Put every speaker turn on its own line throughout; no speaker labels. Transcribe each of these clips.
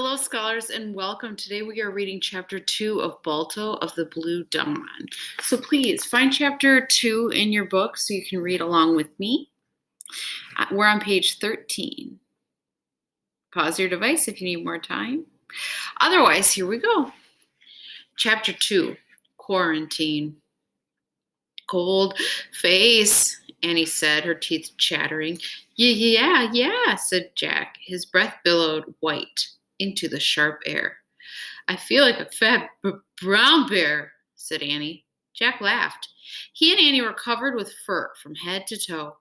Hello, scholars, and welcome. Today we are reading Chapter 2 of Balto of the Blue Dawn. So please find Chapter 2 in your book so you can read along with me. We're on page 13. Pause your device if you need more time. Otherwise, here we go. Chapter 2, Quarantine. Cold face, Annie said, her teeth chattering. Yeah, said Jack. His breath billowed white into the sharp air. I feel like a fat brown bear, said Annie. Jack laughed. He and Annie were covered with fur from head to toe.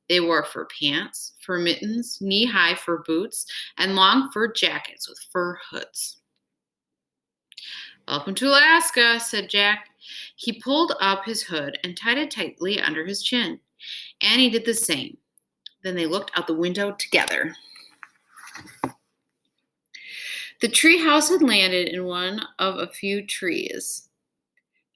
They wore fur pants, fur mittens, knee-high fur boots, and long fur jackets with fur hoods. Welcome to Alaska, said Jack. He pulled up his hood and tied it tightly under his chin. Annie did the same. Then they looked out the window together. The tree house had landed in one of a few trees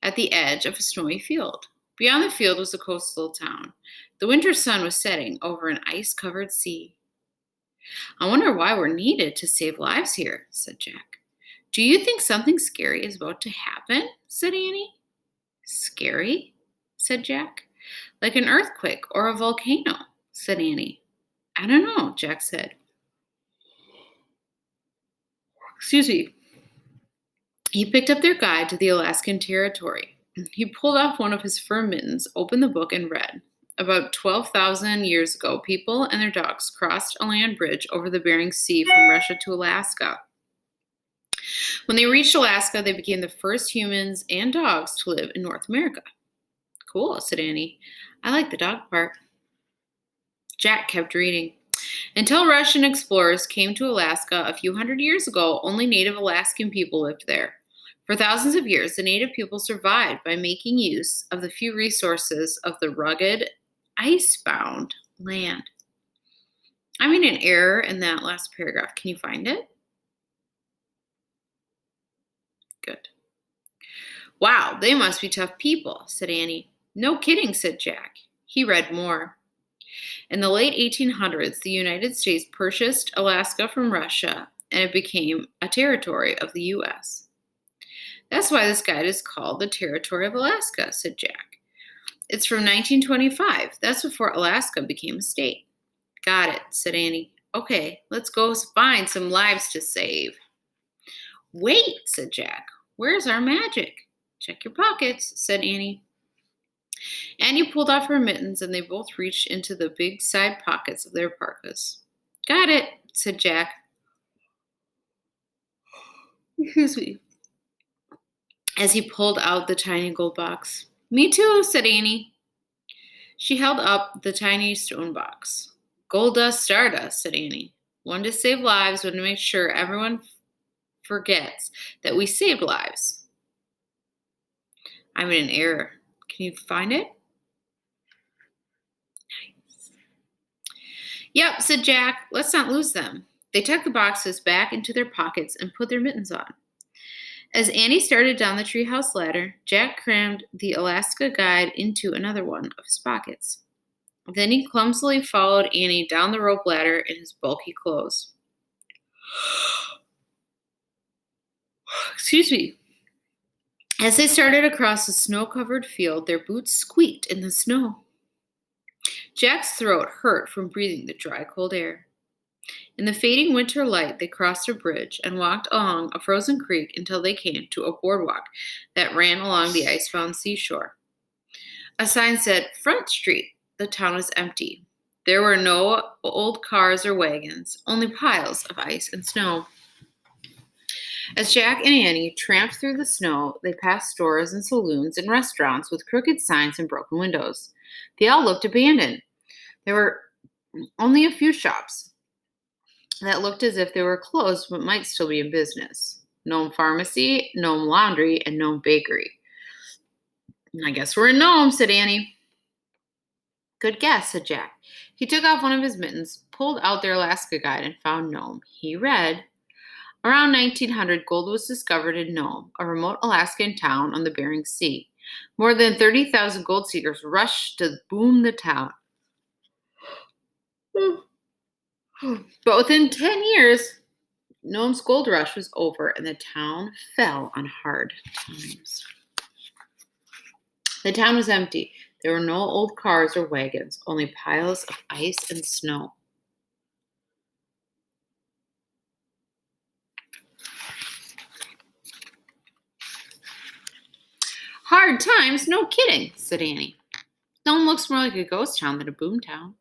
at the edge of a snowy field. Beyond the field was a coastal town. The winter sun was setting over an ice-covered sea. I wonder why we're needed to save lives here, said Jack. Do you think something scary is about to happen? Said Annie. Scary? Said Jack. Like an earthquake or a volcano, said Annie. I don't know, Jack said. Excuse me. He picked up their guide to the Alaskan territory. He pulled off one of his fur mittens, opened the book, and read. About 12,000 years ago, people and their dogs crossed a land bridge over the Bering Sea from Russia to Alaska. When they reached Alaska, they became the first humans and dogs to live in North America. Cool, said Annie. I like the dog part. Jack kept reading. Until Russian explorers came to Alaska a few hundred years ago, only native Alaskan people lived there. For thousands of years, the native people survived by making use of the few resources of the rugged, ice-bound land. I made an error in that last paragraph. Can you find it? Good. Wow, they must be tough people, said Annie. No kidding, said Jack. He read more. In the late 1800s, the United States purchased Alaska from Russia, and it became a territory of the U.S. That's why this guide is called the Territory of Alaska, said Jack. It's from 1925. That's before Alaska became a state. Got it, said Annie. Okay, let's go find some lives to save. Wait, said Jack. Where's our magic? Check your pockets, said Annie. Annie pulled off her mittens, and they both reached into the big side pockets of their parkas. Got it, said Jack. Excuse me. As he pulled out the tiny gold box. Me too, said Annie. She held up the tiny stone box. Gold dust, stardust, said Annie. One to save lives, one to make sure everyone forgets that we saved lives. I'm in an error. Can you find it? Nice. Yep, said Jack. Let's not lose them. They tucked the boxes back into their pockets and put their mittens on. As Annie started down the treehouse ladder, Jack crammed the Alaska guide into another one of his pockets. Then he clumsily followed Annie down the rope ladder in his bulky clothes. Excuse me. As they started across the snow-covered field, their boots squeaked in the snow. Jack's throat hurt from breathing the dry, cold air. In the fading winter light, they crossed a bridge and walked along a frozen creek until they came to a boardwalk that ran along the ice-bound seashore. A sign said, Front Street. The town was empty. There were no old cars or wagons, only piles of ice and snow. As Jack and Annie tramped through the snow, they passed stores and saloons and restaurants with crooked signs and broken windows. They all looked abandoned. There were only a few shops that looked as if they were closed but might still be in business. Nome Pharmacy, Nome Laundry, and Nome Bakery. I guess we're in Nome, said Annie. Good guess, said Jack. He took off one of his mittens, pulled out their Alaska guide, and found Nome. He read, Around 1900, gold was discovered in Nome, a remote Alaskan town on the Bering Sea. More than 30,000 gold seekers rushed to boom the town. But within 10 years, Noam's gold rush was over and the town fell on hard times. The town was empty. There were no old cars or wagons, only piles of ice and snow. Hard times? No kidding, said Annie. No one looks more like a ghost town than a boom town.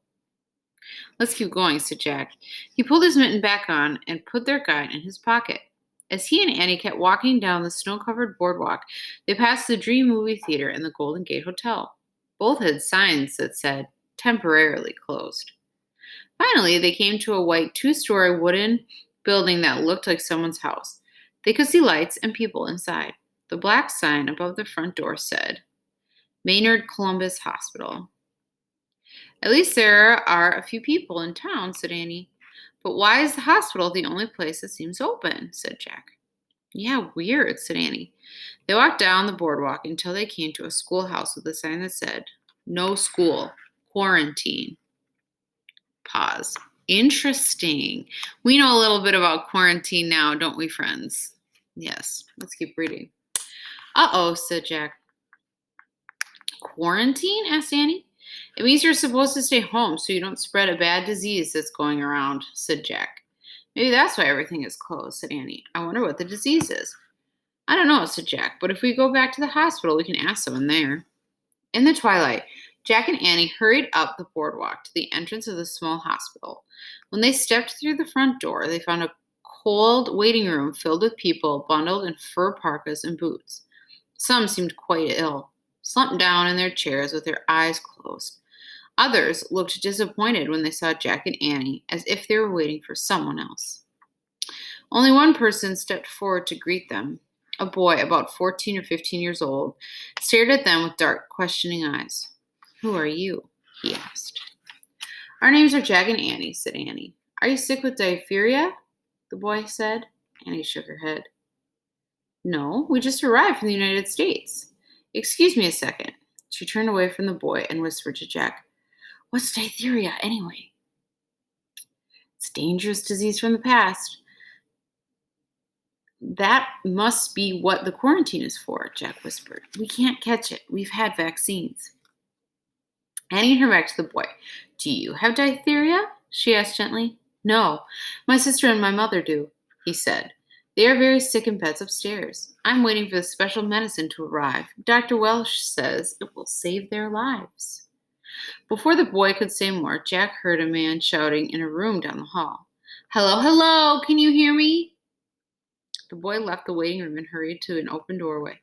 Let's keep going, said Jack. He pulled his mitten back on and put their guide in his pocket. As he and Annie kept walking down the snow-covered boardwalk, they passed the Dream Movie Theater and the Golden Gate Hotel. Both had signs that said, temporarily closed. Finally, they came to a white two-story wooden building that looked like someone's house. They could see lights and people inside. The black sign above the front door said, Maynard Columbus Hospital. At least there are a few people in town, said Annie. But why is the hospital the only place that seems open? Said Jack. Yeah, weird, said Annie. They walked down the boardwalk until they came to a schoolhouse with a sign that said, No school, quarantine. Pause. Interesting. We know a little bit about quarantine now, don't we, friends? Yes, let's keep reading. Uh-oh, said Jack. Quarantine? Asked Annie. It means you're supposed to stay home so you don't spread a bad disease that's going around, said Jack. Maybe that's why everything is closed, said Annie. I wonder what the disease is. I don't know, said Jack, but if we go back to the hospital, we can ask someone there. In the twilight, Jack and Annie hurried up the boardwalk to the entrance of the small hospital. When they stepped through the front door, they found a cold waiting room filled with people bundled in fur parkas and boots. Some seemed quite ill, slumped down in their chairs with their eyes closed. Others looked disappointed when they saw Jack and Annie, as if they were waiting for someone else. Only one person stepped forward to greet them. A boy about 14 or 15 years old stared at them with dark, questioning eyes. Who are you? He asked. Our names are Jack and Annie, said Annie. Are you sick with diphtheria? The boy said. Annie shook her head. No, we just arrived from the United States. Excuse me a second. She turned away from the boy and whispered to Jack. What's diphtheria, anyway? It's a dangerous disease from the past. That must be what the quarantine is for, Jack whispered. We can't catch it. We've had vaccines. Annie turned back to the boy. Do you have diphtheria? She asked gently. No, my sister and my mother do, he said. They are very sick in beds upstairs. I'm waiting for the special medicine to arrive. Dr. Welsh says it will save their lives. Before the boy could say more, Jack heard a man shouting in a room down the hall. Hello, hello, can you hear me? The boy left the waiting room and hurried to an open doorway.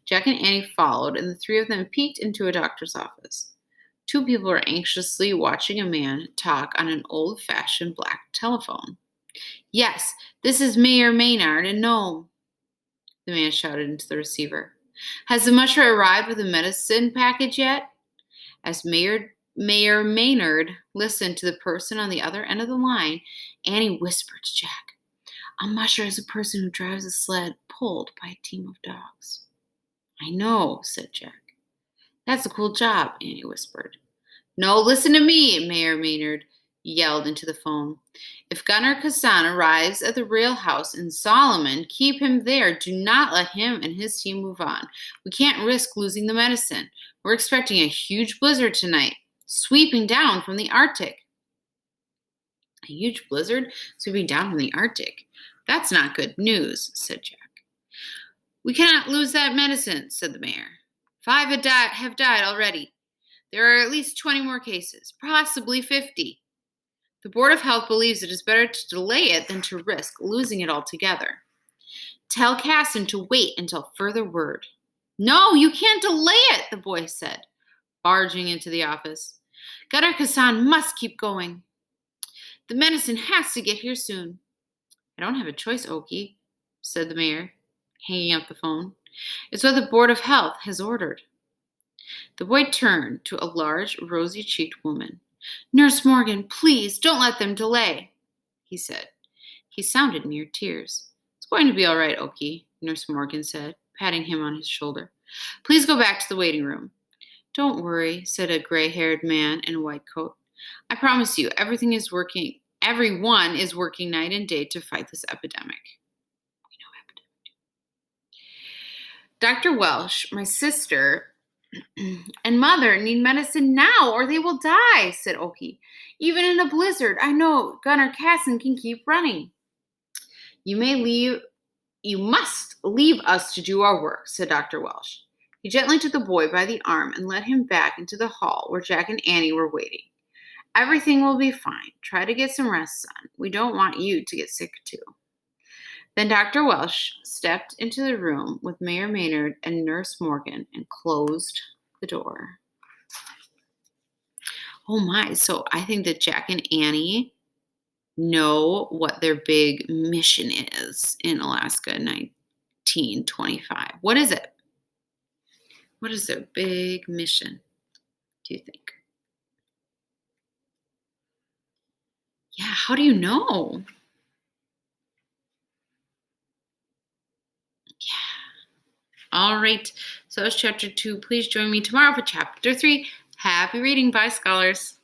Jack and Annie followed, and the three of them peeked into a doctor's office. Two people were anxiously watching a man talk on an old-fashioned black telephone. Yes, this is Mayor Maynard in Nome, the man shouted into the receiver. Has the musher arrived with a medicine package yet? As Mayor Maynard listened to the person on the other end of the line, Annie whispered to Jack, a musher is a person who drives a sled pulled by a team of dogs. I know, said Jack. That's a cool job, Annie whispered. No, listen to me, Mayor Maynard yelled into the phone. If Gunnar Kassan arrives at the rail house in Solomon, keep him there. Do not let him and his team move on. We can't risk losing the medicine. We're expecting a huge blizzard tonight, sweeping down from the Arctic. A huge blizzard sweeping down from the Arctic? That's not good news, said Jack. We cannot lose that medicine, said the mayor. 5 have died already. There are at least 20 more cases, possibly 50. The Board of Health believes it is better to delay it than to risk losing it altogether. Tell Casson to wait until further word. No, you can't delay it, the boy said, barging into the office. Gunnar Kassan must keep going. The medicine has to get here soon. I don't have a choice, Okie, said the mayor, hanging up the phone. It's what the Board of Health has ordered. The boy turned to a large, rosy-cheeked woman. Nurse Morgan, please don't let them delay, he said. He sounded near tears. It's going to be all right, Okie, Nurse Morgan said, patting him on his shoulder. Please go back to the waiting room. Don't worry, said a gray-haired man in a white coat. I promise you, everything is working everyone is working night and day to fight this epidemic. We know epidemic. Dr. Welsh, my sister, and mother need medicine now or they will die, said Oki. Even in a blizzard, I know Gunnar Casson can keep running. You must leave us to do our work, said Dr. Welsh. He gently took the boy by the arm and led him back into the hall where Jack and Annie were waiting. Everything will be fine. Try to get some rest, son. We don't want you to get sick, too. Then Dr. Welsh stepped into the room with Mayor Maynard and Nurse Morgan and closed the door. Oh my, so I think that Jack and Annie know what their big mission is in Alaska 1925. What is it? What is their big mission, do you think? Yeah, how do you know? Yeah. All right, so that's chapter 2. Please join me tomorrow for chapter 3. Happy reading. Bye, scholars.